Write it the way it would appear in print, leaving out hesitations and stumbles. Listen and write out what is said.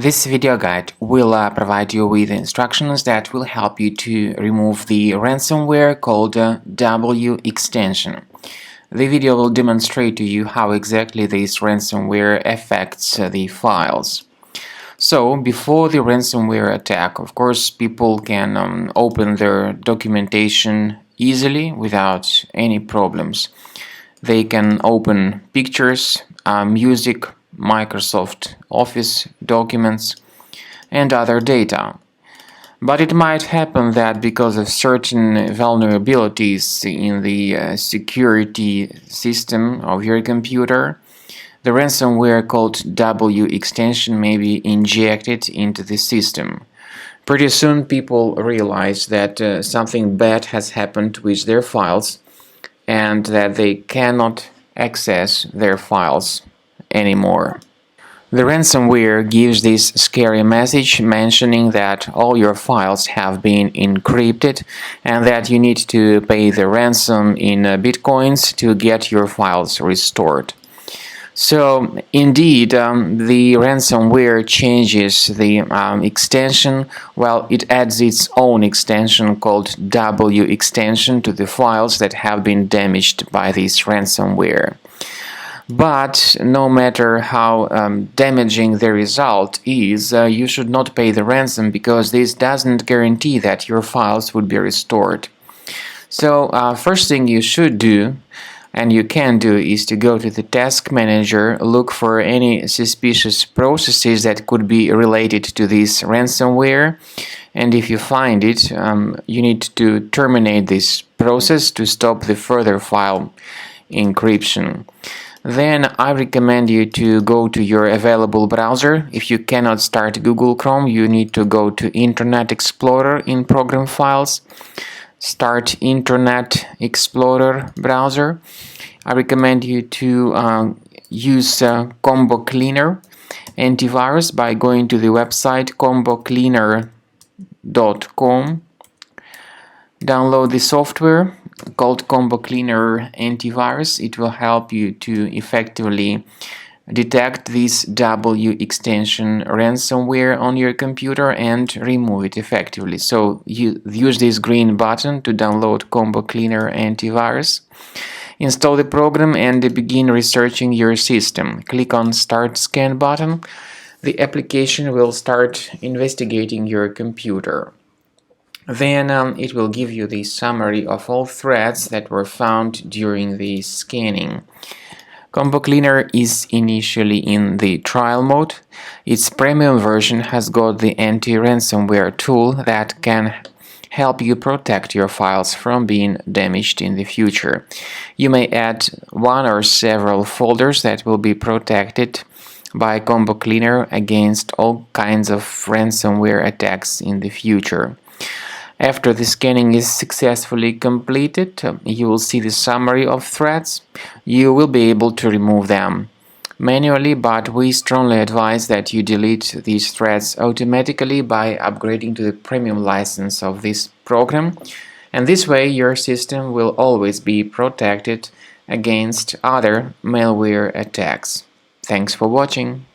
This video guide will provide you with instructions that will help you to remove the ransomware called WExtension. The video will demonstrate to you how exactly this ransomware affects the files. So, before the ransomware attack, of course, people can open their documentation easily without any problems. They can open pictures, music, Microsoft Office documents, and other data. But it might happen that because of certain vulnerabilities in the security system of your computer, the ransomware called WExtension may be injected into the system. Pretty soon people realize that something bad has happened with their files and that they cannot access their files anymore. The ransomware gives this scary message mentioning that all your files have been encrypted and that you need to pay the ransom in bitcoins to get your files restored. So, indeed, the ransomware changes the extension. Well, it adds its own extension called WExtension to the files that have been damaged by this ransomware. But no matter how damaging the result is, you should not pay the ransom because this doesn't guarantee that your files would be restored. So, first thing you should do, and you can do, is to go to the task manager, look for any suspicious processes that could be related to this ransomware, and if you find it, you need to terminate this process to stop the further file encryption. Then I recommend you to go to your available browser. If you cannot start Google Chrome, you need to go to Internet Explorer in Program Files. Start Internet Explorer browser. I recommend you to use Combo Cleaner antivirus by going to the website combocleaner.com. Download the software called Combo Cleaner Antivirus. It will help you to effectively detect this WExtension ransomware on your computer and remove it effectively. So you use this green button to download Combo Cleaner Antivirus. Install the program and begin researching your system. Click on Start Scan button. The application will start investigating your computer. Then it will give you the summary of all threats that were found during the scanning. Combo Cleaner is initially in the trial mode. Its premium version has got the anti-ransomware tool that can help you protect your files from being damaged in the future. You may add one or several folders that will be protected by Combo Cleaner against all kinds of ransomware attacks in the future. After the scanning is successfully completed, you will see the summary of threats. You will be able to remove them manually, but we strongly advise that you delete these threats automatically by upgrading to the premium license of this program. And this way your system will always be protected against other malware attacks. Thanks for watching.